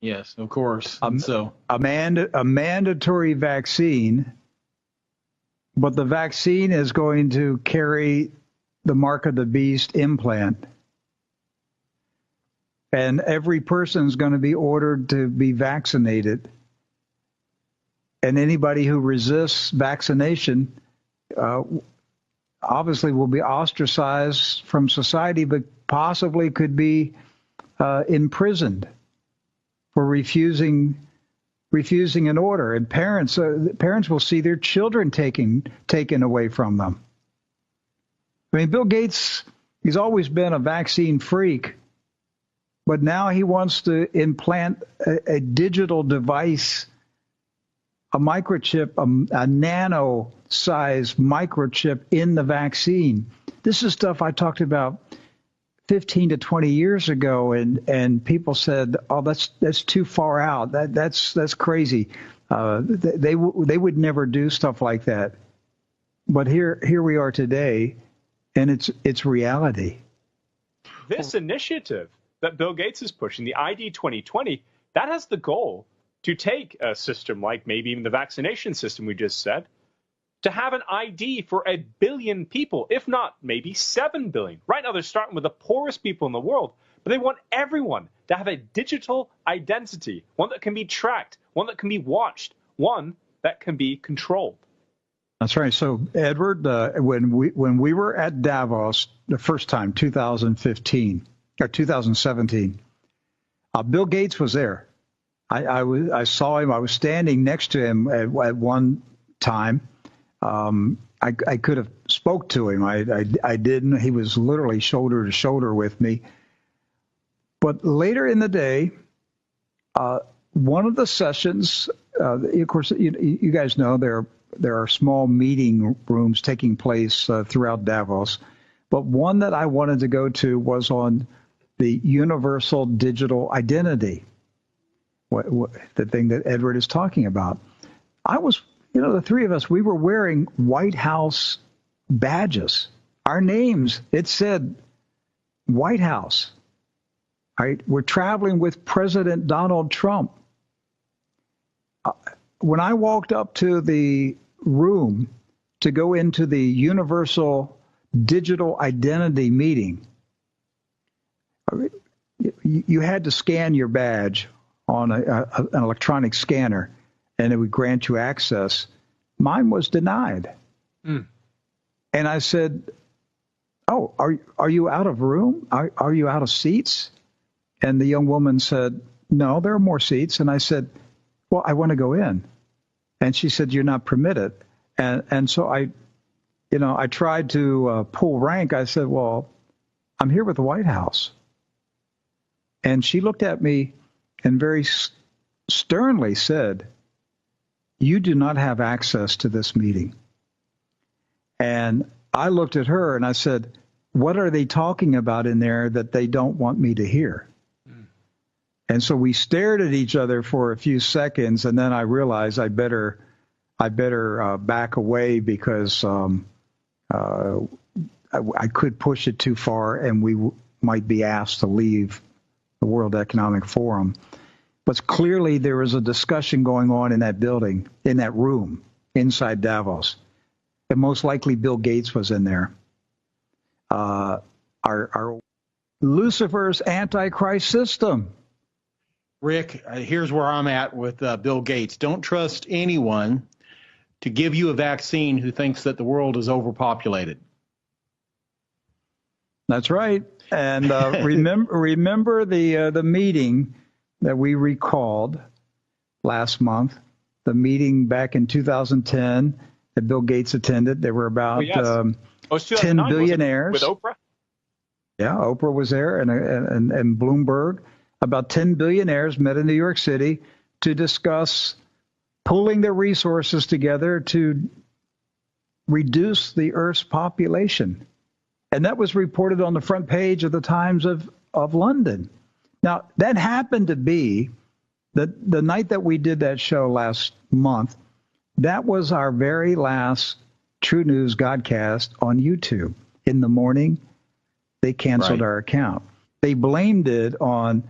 Yes, of course. A, And so, a mandatory vaccine, but the vaccine is going to carry the mark of the beast implant. And every person is going to be ordered to be vaccinated. And anybody who resists vaccination obviously will be ostracized from society, but possibly could be imprisoned for refusing an order. And parents will see their children taken away from them. I mean, Bill Gates, he's always been a vaccine freak, but now he wants to implant a digital device, a microchip, a nano-sized microchip in the vaccine. This is stuff I talked about 15 to 20 years ago, and people said, "Oh, that's too far out. That's crazy. They would never do stuff like that." But here we are today, and it's reality. This initiative that Bill Gates is pushing, the ID 2020, that has the goal to take a system like maybe even the vaccination system we just said, to have an ID for 1 billion people, if not maybe 7 billion. Right now they're starting with the poorest people in the world, but they want everyone to have a digital identity, one that can be tracked, one that can be watched, one that can be controlled. That's right. So, Edward, when we were at Davos the first time, 2015 or 2017, Bill Gates was there. I saw him. I was standing next to him at one time. I could have spoke to him. I didn't. He was literally shoulder to shoulder with me. But later in the day, one of the sessions, of course, you guys know there are small meeting rooms taking place throughout Davos. But one that I wanted to go to was on the universal digital identity, the thing that Edward is talking about. I was, the three of us, we were wearing White House badges. Our names, it said White House. Right? We're traveling with President Donald Trump. When I walked up to the room to go into the universal digital identity meeting, you had to scan your badge on an electronic scanner, and it would grant you access. Mine was denied. And I said, "Oh, are you out of room? Are you out of seats?" And the young woman said, "No, there are more seats." And I said, "Well, I want to go in." And she said, "You're not permitted." And so I tried to pull rank. I said, "Well, I'm here with the White House." And she looked at me and very sternly said, "You do not have access to this meeting." And I looked at her and I said, "What are they talking about in there that they don't want me to hear?" And so we stared at each other for a few seconds, and then I realized I better back away because I could push it too far, and we might be asked to leave the World Economic Forum. But clearly there was a discussion going on in that building, in that room, inside Davos. And most likely Bill Gates was in there. Our Lucifer's Antichrist system. Rick, here's where I'm at with Bill Gates. Don't trust anyone to give you a vaccine who thinks that the world is overpopulated. That's right. And remember the meeting that we recalled last month, the meeting back in 2010 that Bill Gates attended. There were about 10 billionaires. With Oprah? Yeah, Oprah was there and Bloomberg. About 10 billionaires met in New York City to discuss pooling their resources together to reduce the Earth's population. And that was reported on the front page of the Times of London. Now, that happened to be the night that we did that show last month. That was our very last True News Godcast on YouTube. In the morning, they canceled our account. They blamed it on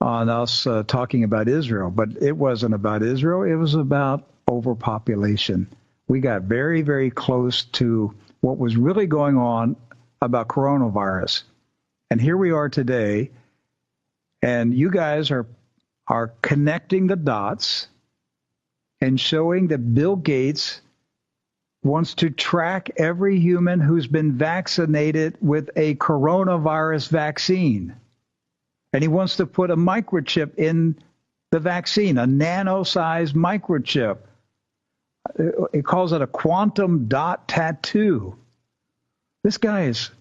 on us talking about Israel, but it wasn't about Israel. It was about overpopulation. We got very, very close to what was really going on about coronavirus. And here we are today, and you guys are connecting the dots and showing that Bill Gates wants to track every human who's been vaccinated with a coronavirus vaccine. And he wants to put a microchip in the vaccine, a nano-sized microchip. He calls it a quantum dot tattoo. This guy's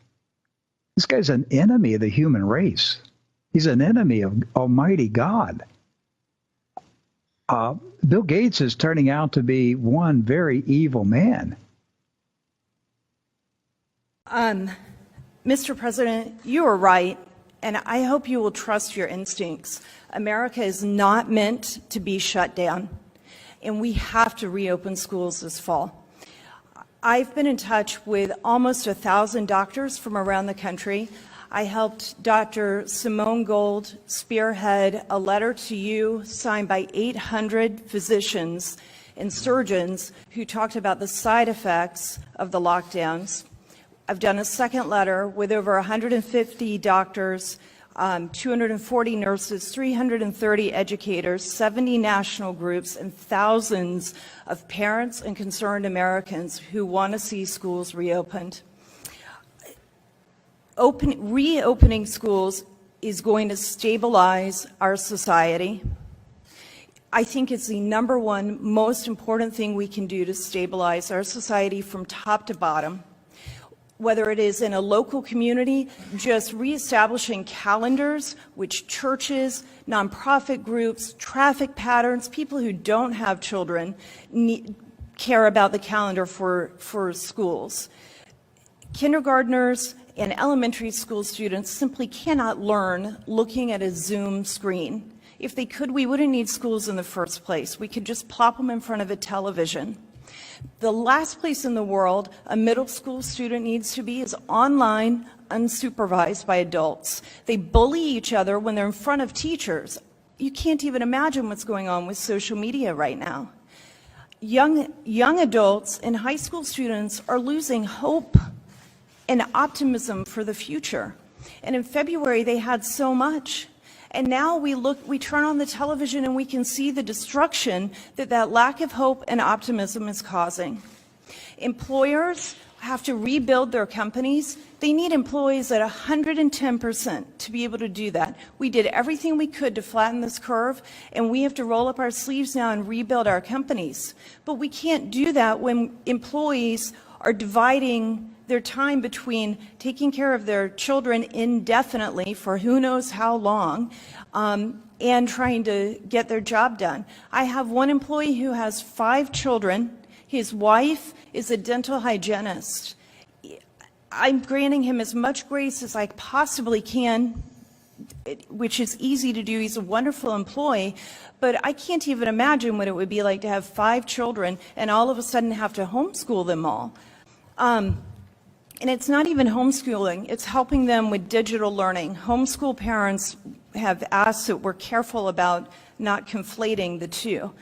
an enemy of the human race. He's an enemy of Almighty God. Bill Gates is turning out to be one very evil man. Mr. President, you are right, and I hope you will trust your instincts. America is not meant to be shut down, and we have to reopen schools this fall. I've been in touch with almost 1,000 doctors from around the country. I helped Dr. Simone Gold spearhead a letter to you signed by 800 physicians and surgeons who talked about the side effects of the lockdowns. I've done a second letter with over 150 doctors, 240 nurses, 330 educators, 70 national groups, and thousands of parents and concerned Americans who want to see schools reopened. Reopening schools is going to stabilize our society. I think it's the number one most important thing we can do to stabilize our society from top to bottom. Whether it is in a local community, just reestablishing calendars, which churches, nonprofit groups, traffic patterns, people who don't have children care about the calendar for schools. Kindergartners and elementary school students simply cannot learn looking at a Zoom screen. If they could, we wouldn't need schools in the first place. We could just plop them in front of a television. The last place in the world a middle school student needs to be is online, unsupervised by adults. They bully each other when they're in front of teachers. You can't even imagine what's going on with social media right now. Young adults and high school students are losing hope and optimism for the future. And in February, they had so much. And now we turn on the television and we can see the destruction that lack of hope and optimism is causing. Employers have to rebuild their companies. They need employees at 110% to be able to do that. We did everything we could to flatten this curve, and we have to roll up our sleeves now and rebuild our companies. But we can't do that when employees are dividing their time between taking care of their children indefinitely for who knows how long and trying to get their job done. I have one employee who has 5 children. His wife is a dental hygienist. I'm granting him as much grace as I possibly can, which is easy to do. He's a wonderful employee, but I can't even imagine what it would be like to have 5 children and all of a sudden have to homeschool them all. And it's not even homeschooling, it's helping them with digital learning. Homeschool parents have asked that we're careful about not conflating the two.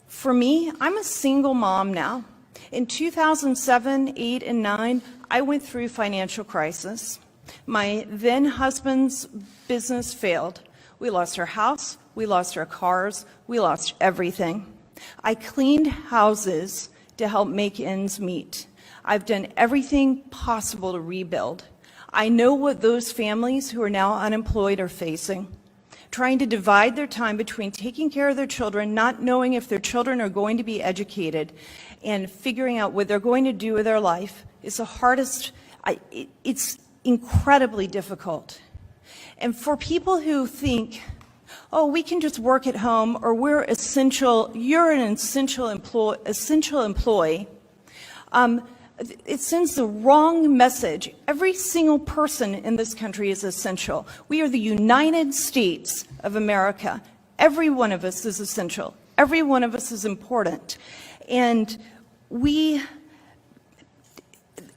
For me, I'm a single mom now. In 2007, 8, and 9, I went through financial crisis. My then husband's business failed. We lost our house, we lost our cars, we lost everything. I cleaned houses to help make ends meet. I've done everything possible to rebuild. I know what those families who are now unemployed are facing. Trying to divide their time between taking care of their children, not knowing if their children are going to be educated, and figuring out what they're going to do with their life is the hardest. It's incredibly difficult. And for people who think, oh, we can just work at home, or we're essential, you're an essential employee, it sends the wrong message. Every single person in this country is essential. We are the United States of America. Every one of us is essential. Every one of us is important. And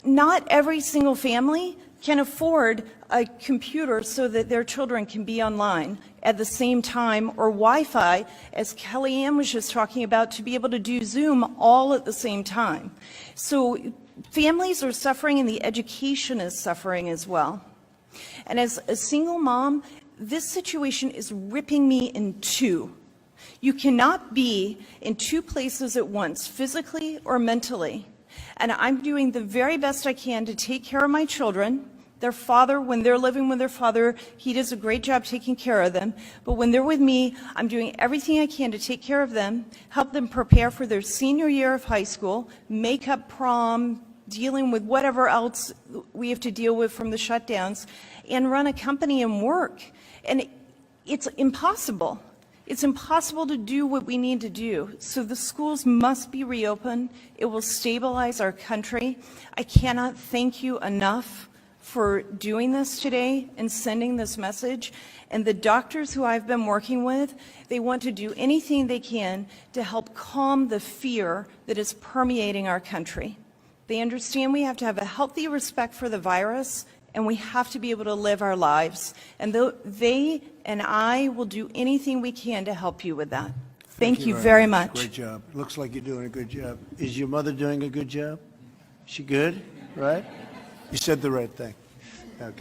not every single family can afford a computer so that their children can be online at the same time, or Wi-Fi, as Kellyanne was just talking about, to be able to do Zoom all at the same time. So families are suffering and the education is suffering as well. And as a single mom, this situation is ripping me in two. You cannot be in two places at once, physically or mentally. And I'm doing the very best I can to take care of my children. Their father, when they're living with their father, he does a great job taking care of them. But when they're with me, I'm doing everything I can to take care of them, help them prepare for their senior year of high school, make up prom, dealing with whatever else we have to deal with from the shutdowns, and run a company and work. And it's impossible. It's impossible to do what we need to do. So the schools must be reopened. It will stabilize our country. I cannot thank you enough for doing this today and sending this message. And the doctors who I've been working with, they want to do anything they can to help calm the fear that is permeating our country. They understand we have to have a healthy respect for the virus, and we have to be able to live our lives. And they and I will do anything we can to help you with that. Thank you very much. Great job. Looks like you're doing a good job. Is your mother doing a good job? She good, right? You said the right thing. Okay.